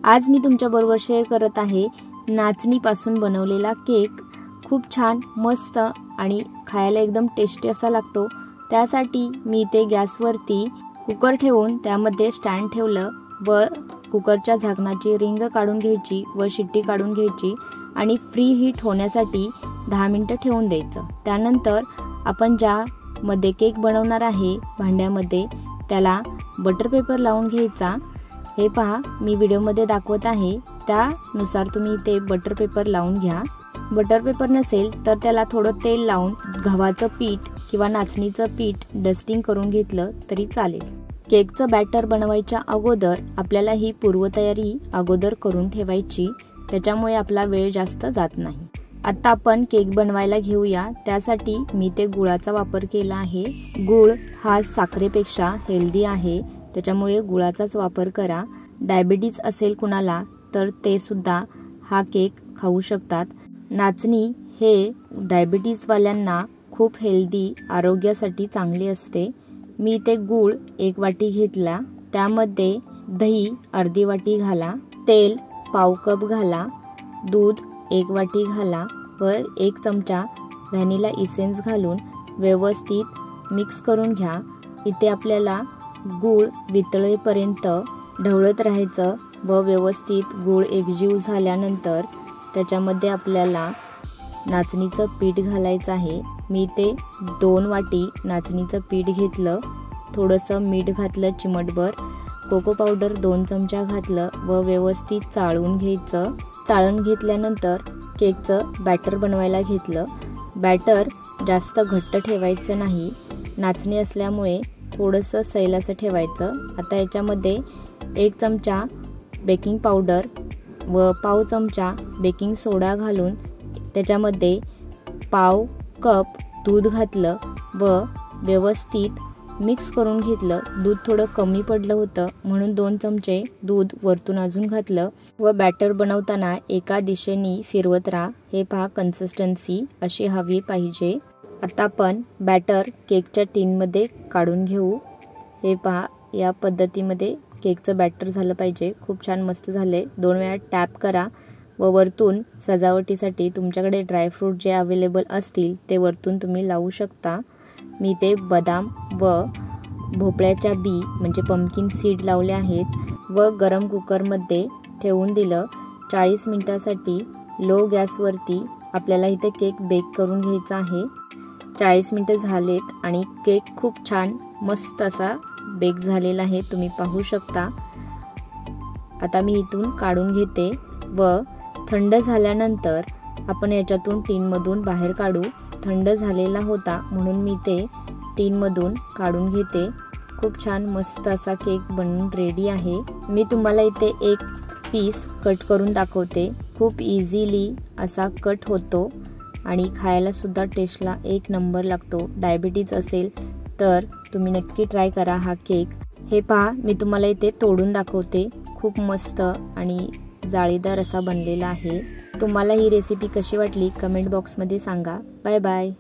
आज मी तुमच्याबरोबर शेअर करत आहे नाचणीपासून बनवलेला केक। खूप छान मस्त आणि खायला एकदम टेस्टी असा लागतो। त्यासाठी मी इथे गॅसवरती कुकर ठेवून त्यामध्ये स्टँड ठेवलं व कुकरच्या झाकणाची रिंग काढून घ्यायची व शिट्टी काढून घ्यायची आणि फ्री हीट होण्यासाठी 10 मिनिटं ठेवून द्यायचं। त्यानंतर आपण ज्या मध्ये केक बनवणार आहे भांड्यामध्ये त्याला बटर पेपर लावून घ्यायचा। हे पहा मी व्हिडिओ मध्ये दाखवत आहे त्यानुसार तुम्ही ते बटर पेपर लावून घ्या। बटर पेपर नसेल तर त्याला थोडं तेल लावून गव्हाचं पीठ किंवा नाचणीचं पीठ डस्टिंग करून घेतलं तरी चालेल। केकचं बॅटर बनवायच्या अगोदर आपल्याला ही पूर्वतयारी अगोदर करून ठेवायची, त्याच्यामुळे आपला वेळ जास्त जात नाही। आता आपण केक बनवायला घेऊया। त्यासाठी मी ते गुळाचा वापर केला आहे। गुळ हा साखरेपेक्षा हेल्दी आहे, त्याच्यामुळे गुळाचाच वापर करा। डायबिटीज असेल कुणाला तर ते सुद्धा हा केक खाऊ शकतात। नाचणी हे डायबिटीज वाल्यांना खूप हेल्दी आरोग्यासाठी चांगले असते। मी ते गूळ 1 वाटी घेतला, त्यामध्ये दही अर्धी वाटी घाला, तेल पाव कप घाला, दूध 1 वाटी घाला व 1 चमचा व्हॅनिला इसेन्स घालून व्यवस्थित मिक्स करून घ्या। इथे आपल्याला गूळ वितळेपर्यंत ढवळत राहायचं व व्यवस्थित गूळ एकजीव झाल्यानंतर त्याच्यामध्ये आपल्याला नाचणीचं पीठ घालायचं आहे। मी ते 2 वाटी नाचणीचं पीठ घेतलं, थोडंसं मीठ घातलं चिमटभर, कोको पावडर 2 चमचा घातलं व व्यवस्थित चाळून घ्यायचं। चाळून घेतल्यानंतर केकचं बॅटर बनवायला घेतलं। बॅटर जास्त घट्ट ठेवायचं नाही, नाचणी असल्यामुळे थोडंसं सैल असं ठेवायचं। आता याच्यामध्ये 1 चमचा बेकिंग पावडर व पाव चमचा बेकिंग सोडा घालून त्याच्यामध्ये पाव कप दूध घातलं व व्यवस्थित मिक्स करून घेतलं। दूध थोडं कमी पडलं होतं म्हणून 2 चमचे दूध वरतून अजून घातलं व बॅटर बनवताना एका दिशेने फिरवत राहा। हे पहा कन्सिस्टन्सी अशी हवी पाहिजे। आता आपण बॅटर केकच्या टीनमध्ये काढून घेऊ। हे पहा या पद्धतीमध्ये केकचं बॅटर झालं पाहिजे। खूप छान मस्त झाले। 2 वेळा टॅप करा व वरतून सजावटीसाठी तुमच्याकडे ड्रायफ्रूट जे अवेलेबल असतील ते वरतून तुम्ही लावू शकता। मी ते बदाम व भोपळ्याच्या बी म्हणजे पंपकिन सीड लावले आहेत व गरम कुकरमध्ये ठेवून दिलं। 40 मिनिटासाठी लो गॅसवरती आपल्याला इथे केक बेक करून घ्यायचा आहे। 40 मिनिटं झालेत आणि केक खूप छान मस्त असा बेक झालेला आहे, तुम्ही पाहू शकता। आता मी इथून काढून घेते व थंड झाल्यानंतर आपण याच्यातून टीनमधून बाहेर काढू। थंड झालेला होता म्हणून मी ते टीनमधून काढून घेते। खूप छान मस्त असा केक बनून रेडी आहे। मी तुम्हाला इथे एक पीस कट करून दाखवते। खूप इझिली असा कट होतो आणि खायला सुद्धा टेस्टला 1 नंबर लागतो। डायबिटीज असेल तर तुम्ही नक्की ट्राय करा हा केक। हे पहा मी तुम्हाला इथे तोडून दाखवते। खूप मस्त आणि जाळीदार असा बनलेला आहे। तुम्हाला ही रेसिपी कशी वाटली कमेंट बॉक्समध्ये सांगा। Bye bye.